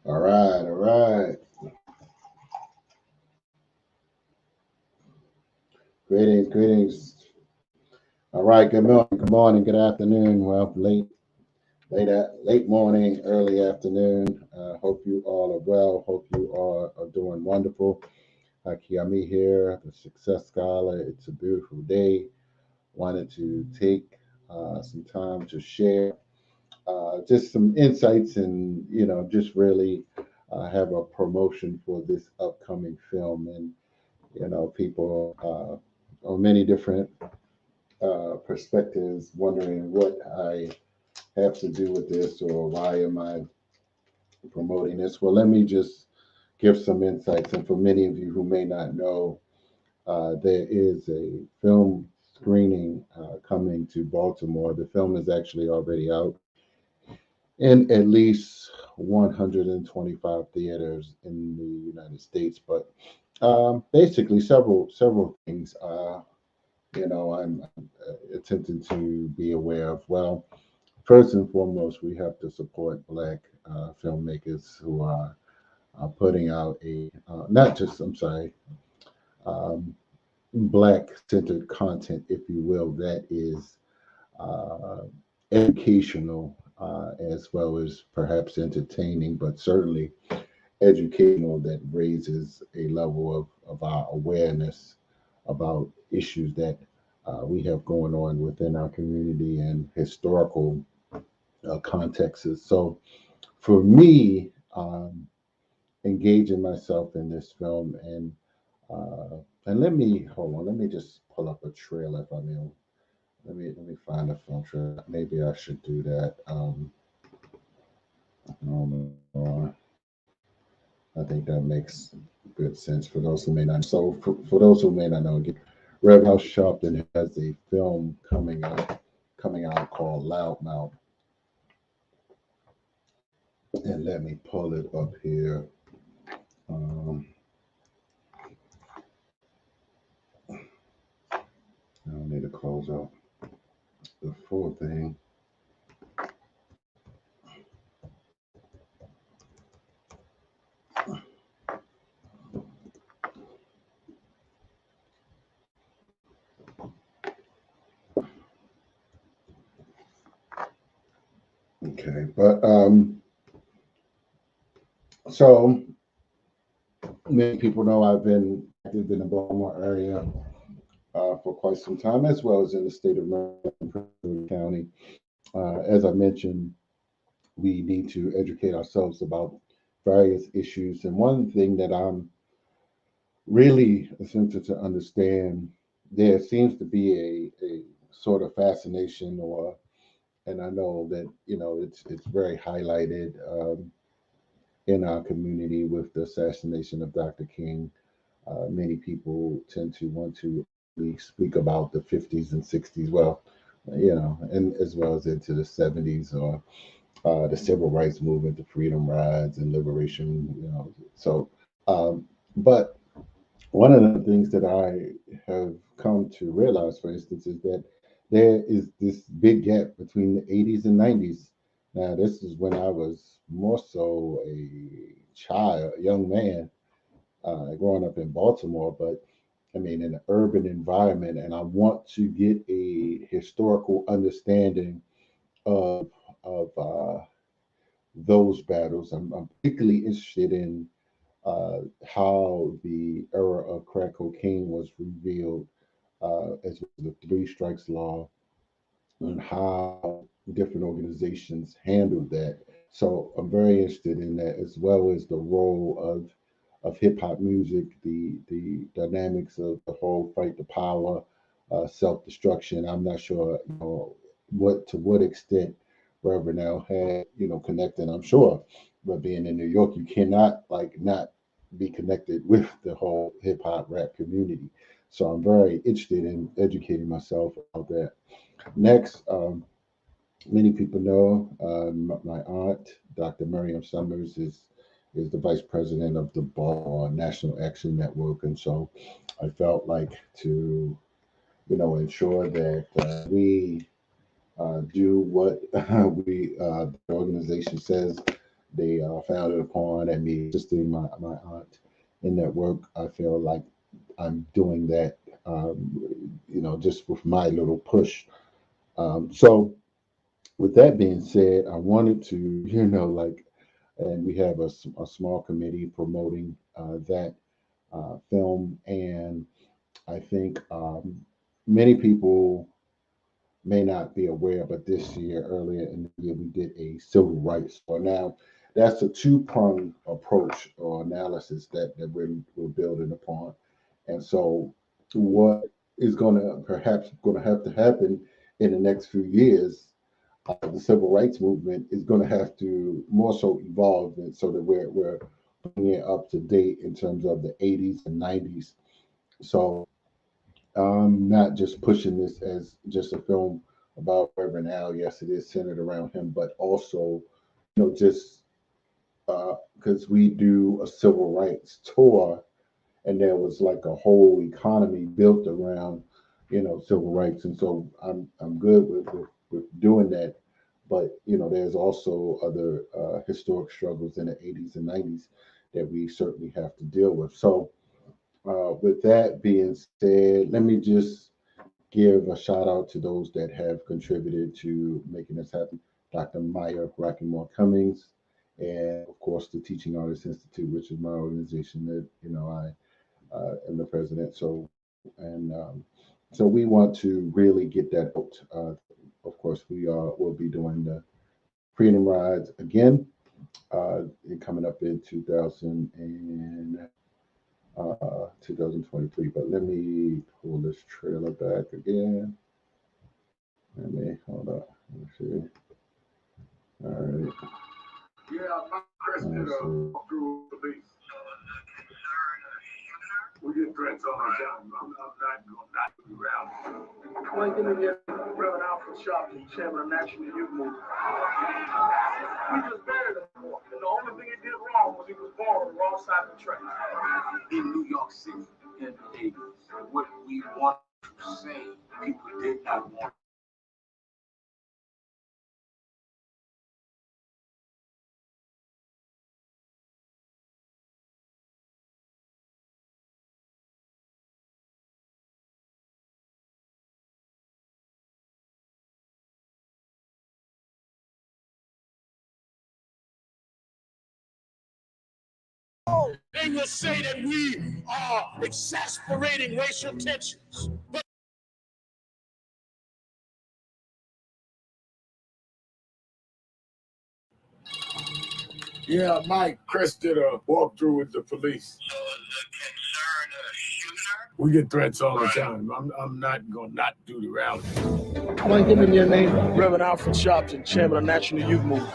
All right, all right. Greetings, greetings. All right, good morning, good afternoon. Well, late morning, early afternoon. Hope you all are well. Hope you all are doing wonderful. Kiami here, the Success Scholar. It's a beautiful day. Wanted to take some time to share just some insights and just really have a promotion for this upcoming film and people on many different perspectives wondering what I have to do with this or why am I promoting this. Well, let me just give some insights. And for many of you who may not know, there is a film screening coming to Baltimore. The film is actually already out in at least 125 theaters in the United States. But basically, several things. I'm attempting to be aware of. Well, first and foremost, we have to support Black filmmakers who are putting out a not just I'm sorry, um, Black centered content, if you will, that is uh, educational as well as perhaps entertaining, but certainly educational that raises a level of our awareness about issues that we have going on within our community and historical contexts. So for me, engaging myself in this film and let me hold on, let me just pull up a trailer if I may. Let me find a film trailer. Maybe I should do that. Um, I think that makes good sense for those who may not. So for those who may not know, again, Rev House Sharpton has a film coming out called Loudmouth, and let me pull it up here. Um, I don't need to close out the full thing. Okay, but so many people know I've been active in the Baltimore area for quite some time, as well as in the state of Maryland, Prince County. As I mentioned, we need to educate ourselves about various issues. And one thing that I'm really attempting to understand, there seems to be a sort of fascination, or and I know that it's very highlighted in our community with the assassination of Dr. King. Many people tend to want to only speak about the 50s and 60s. Well, and as well as into the 70s or the civil rights movement, the freedom rides and liberation. So, um, but one of the things that I have come to realize, for instance, is that there is this big gap between the 80s and 90s. Now, this is when I was more so a child, a young man, growing up in Baltimore, but I mean, in an urban environment, and I want to get a historical understanding of those battles. I'm particularly interested in how the era of crack cocaine was revealed, as well as the three strikes law, and how different organizations handled that. So I'm very interested in that, as well as the role of hip hop music, the dynamics of the whole fight to power, self destruction. I'm not sure, what extent Reverend L had, connected. I'm sure, but being in New York, you cannot like not be connected with the whole hip hop rap community. So I'm very interested in educating myself about that. Next, many people know my aunt, Dr. Miriam Summers, is the vice president of the Baltimore National Action Network, and so I felt like to ensure that we do what the organization says they founded upon, and me assisting my aunt in that work. I feel like I'm doing that, just with my little push. So with that being said, I wanted to, and we have a small committee promoting that film, and I think many people may not be aware, but this year, earlier in the year, we did a civil rights. So now that's a two-pronged approach or analysis that we're building upon. And so what is perhaps going to have to happen in the next few years, the civil rights movement is going to have to more so evolve, and so that we're bringing it up to date in terms of the 80s and 90s. So I'm not just pushing this as just a film about Reverend Al. Yes, it is centered around him, but also, just because we do a civil rights tour, and there was like a whole economy built around, civil rights, and so I'm good with doing that. But there's also other historic struggles in the 80s and 90s that we certainly have to deal with. So with that being said, let me just give a shout out to those that have contributed to making this happen. Dr. Maya Rockymore Cummings, and of course the Teaching Artists Institute, which is my organization that I am the president. So we want to really get that out. Of course, will be doing the Freedom Rides again, coming up in 2023. But let me pull this trailer back again. Let me hold up. Let me see. All right. Yeah, my question through the police. We get threats all the time. I'm not going to not be around. Well, give me the Reverend Alfred Sharpton, chairman of National Youth Movement. We just buried him. And the only thing he did wrong was he was born on the wrong side of the track. In New York City in the 80s, what we want to say, people did not want. They will say that we are exasperating racial tensions. But yeah, Mike, Chris did a walkthrough with the police. So the concern of shooter? We get threats all the time. I'm not going to not do the rally. One, give me your name. Reverend Alfred Sharpton, chairman of National Youth Movement.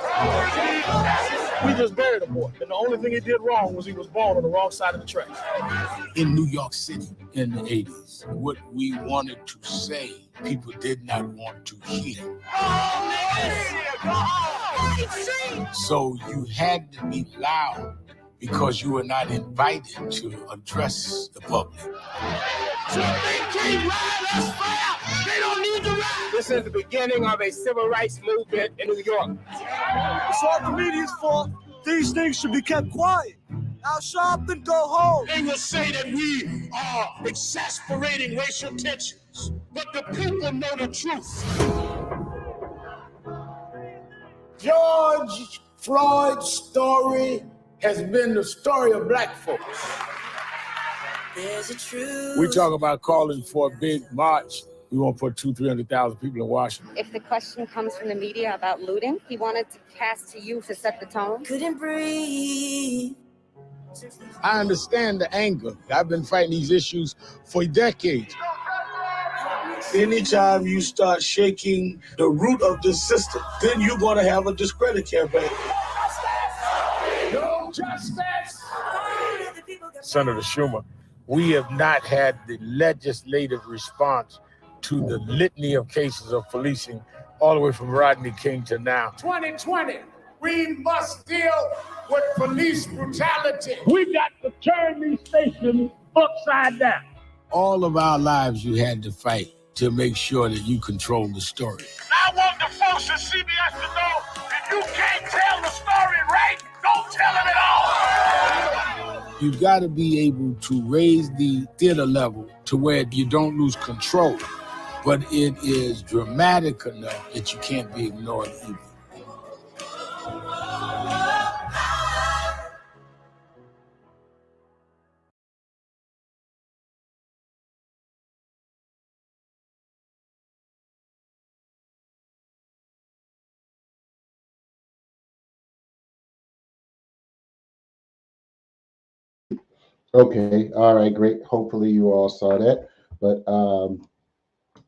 We just buried a boy, and the only thing he did wrong was he was born on the wrong side of the tracks. In New York City in the 80s, what we wanted to say, people did not want to hear. So you had to be loud because you were not invited to address the public. So they can't ride us fire. They don't need to ride. This is the beginning of a civil rights movement in New York. It's all the media's fault. These things should be kept quiet. Now shop and go home. They will say that we are exasperating racial tensions, but the people know the truth. George Floyd's story has been the story of black folks. There's a truth. We talk about calling for a big march. We won't put 200,000-300,000 people in Washington. If the question comes from the media about looting, he wanted to pass to you to set the tone. Couldn't breathe. I understand the anger. I've been fighting these issues for decades. Anytime you start shaking the root of this system, then you're going to have a discredit campaign. No justice! Senator Schumer, we have not had the legislative response to the litany of cases of policing all the way from Rodney King to now. 2020, we must deal with police brutality. We've got to turn these stations upside down. All of our lives you had to fight to make sure that you control the story. I want the folks at CBS to know if you can't tell the story right, Don't tell him at all. You got to be able to raise the theater level to where you don't lose control, but it is dramatic enough that you can't be ignored either. Okay, all right, great. Hopefully you all saw that, but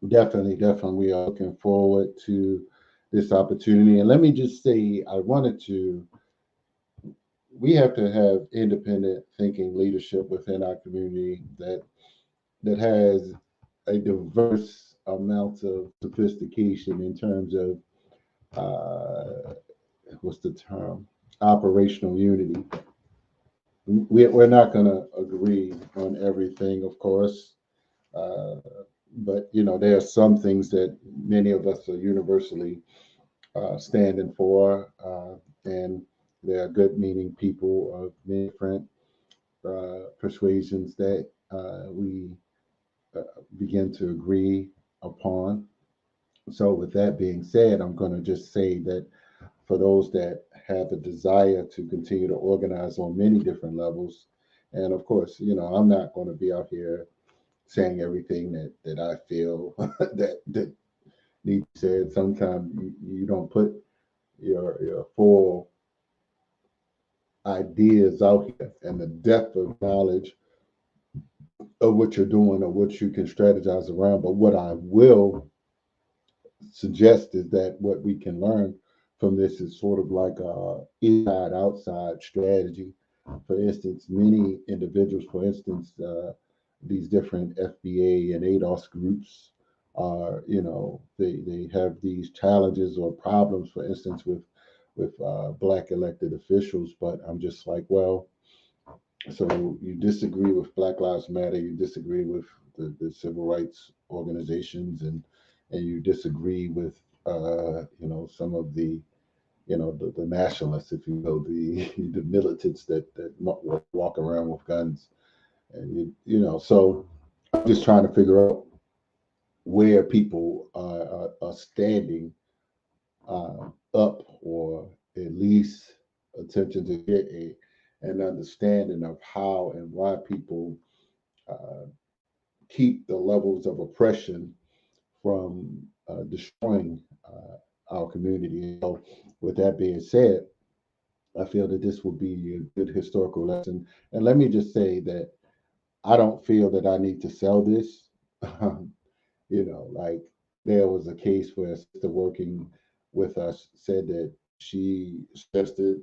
definitely, we are looking forward to this opportunity. And let me just say, we have to have independent thinking leadership within our community that has a diverse amount of sophistication in terms of what's the term? Operational unity. We're not going to agree on everything, of course, uh, but there are some things that many of us are universally standing for, and there are good meaning people of many different persuasions that we uh, begin to agree upon. So, with that being said, I'm going to just say that for those that have a desire to continue to organize on many different levels, and of course, I'm not going to be out here saying everything that I feel that needs said. Sometimes you don't put your full ideas out here and the depth of knowledge of what you're doing or what you can strategize around. But what I will suggest is that what we can learn from this is sort of like a inside outside strategy. For instance, many individuals, for instance, these different FBA and ADOS groups are, they have these challenges or problems, for instance, with black elected officials. But I'm just like, well, so you disagree with Black Lives Matter, you disagree with the civil rights organizations, and you disagree with some of the nationalists, if you will, the militants that walk around with guns, and so I'm just trying to figure out where people are standing up, or at least attempting to get an understanding of how and why people uh, keep the levels of oppression from destroying our community. So, with that being said, I feel that this will be a good historical lesson. And let me just say that I don't feel that I need to sell this. Like, there was a case where a sister working with us said that she suggested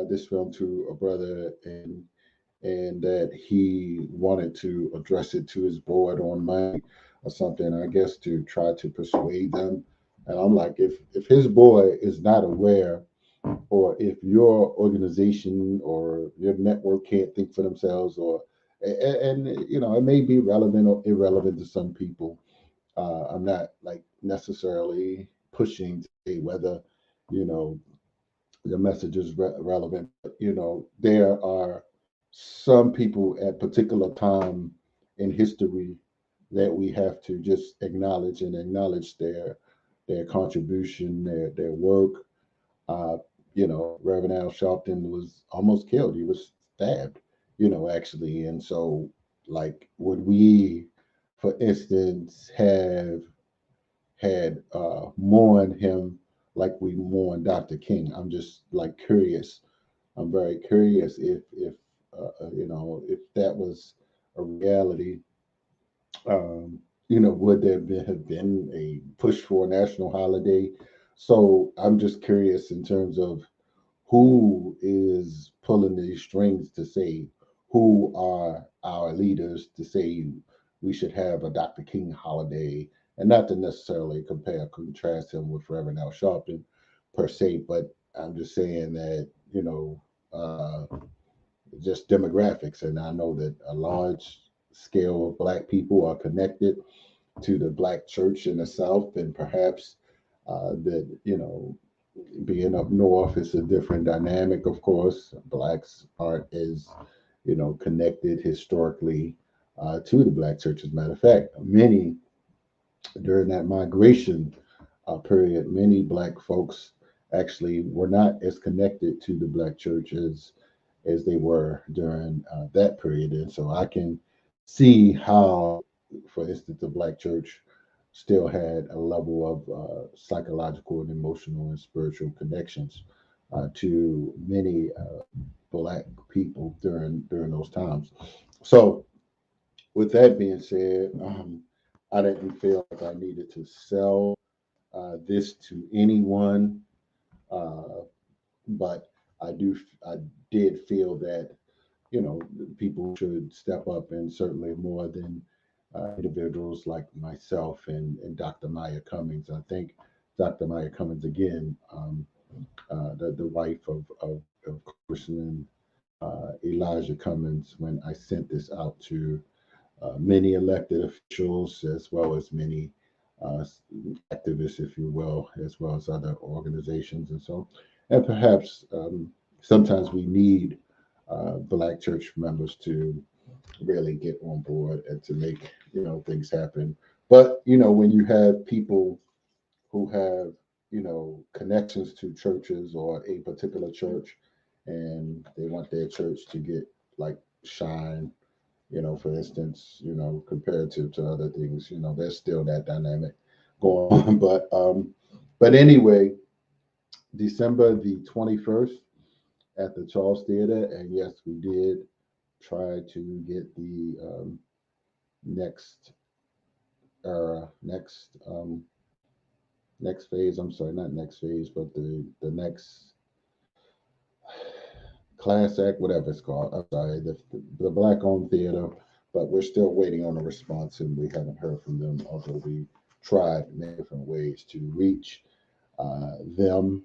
this film to a brother, and that he wanted to address it to his board on Monday or something, I guess, to try to persuade them. And I'm like, if his boy is not aware, or if your organization or your network can't think for themselves, or and it may be relevant or irrelevant to some people. I'm not like necessarily pushing to say whether you know the message is relevant. But, there are some people at particular time in history that we have to just acknowledge their contribution, their work. Uh, Reverend Al Sharpton was almost killed. He was stabbed, actually. And so, like, would we, for instance, have had mourned him like we mourned Dr. King? I'm just like curious. I'm very curious if that was a reality. Would there have been a push for a national holiday? So I'm just curious in terms of who is pulling these strings to say who are our leaders to say we should have a Dr. King holiday, and not to necessarily compare or contrast him with Reverend Al Sharpton per se, but I'm just saying that just demographics, and I know that a large scale of Black people are connected to the Black church in the South, and perhaps that being up north, it's a different dynamic, of course. Blacks aren't as, connected historically to the Black church. As a matter of fact, many during that migration period, many Black folks actually were not as connected to the Black church as they were during that period. And so I can see how, for instance, the Black church still had a level of psychological and emotional and spiritual connections to many Black people during those times. So, with that being said, I didn't feel like I needed to sell this to anyone, uh, but I did feel that people should step up, and certainly more than individuals like myself and Dr. Maya Cummings. I think Dr. Maya Cummings, again, the wife of Congressman Elijah Cummings, when I sent this out to many elected officials as well as many uh, activists, if you will, as well as other organizations. And perhaps sometimes we need Black church members to really get on board and to make things happen. But when you have people who have connections to churches or a particular church, and they want their church to get like shine, for instance, comparative to other things, there's still that dynamic going on. But anyway, December the 21st at the Charles Theater, and yes, we did try to get the next next next phase. I'm sorry, not next phase, but the next class act, whatever it's called. I'm sorry, the Black owned theater, but we're still waiting on a response, and we haven't heard from them. Although we tried many different ways to reach them,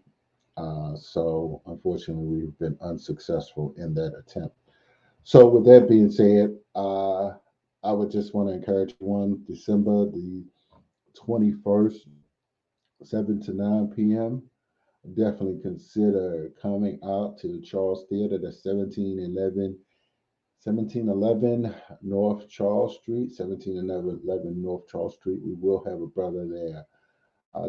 so unfortunately, we've been unsuccessful in that attempt. So, with that being said, I would just want to encourage everyone, December the 21st, 7 to 9 p.m. Definitely consider coming out to the Charles Theater. That's 1711 North Charles Street, 1711 North Charles Street. We will have a brother there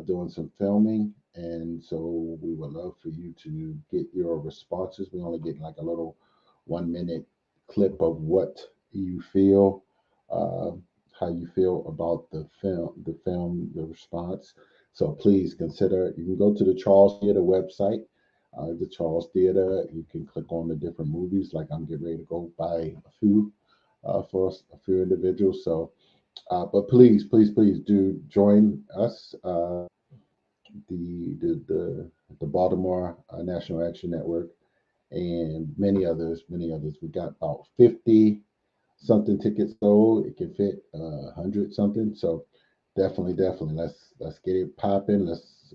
doing some filming. And so we would love for you to get your responses. We only get like a little 1 minute clip of what you feel, uh, how you feel about the response. So please consider. You can go to the Charles Theater website, the Charles Theater. You can click on the different movies. Like I'm getting ready to go buy a few for a few individuals. So, but please, please, please do join us. The Baltimore National Action Network and many others, many others. We got about 50 something tickets sold. It can fit 100 something. So definitely, let's get it popping. Let's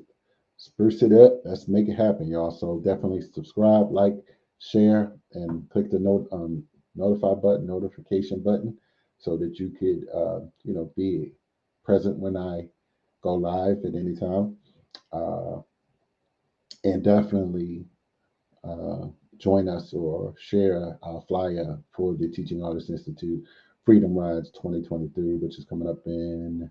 spruce it up. Let's make it happen, y'all. So definitely subscribe, like, share, and click the notification button, so that you could be present when I go live at any time. Uh, and definitely uh, join us or share our flyer for the Teaching Artists Institute Freedom Rides 2023, which is coming up in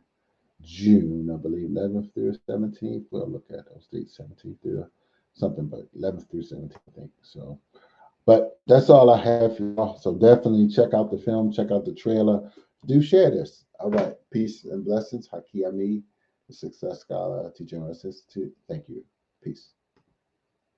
June, I believe, 11th through 17th. We'll look at those dates, 17th through something, but 11th through 17th, I think. So, but that's all I have for y'all. So definitely check out the film, check out the trailer. Do share this. All right. Peace and blessings. Haki Ami, the Success Scholar, Teaching Artists Institute. Thank you. Peace.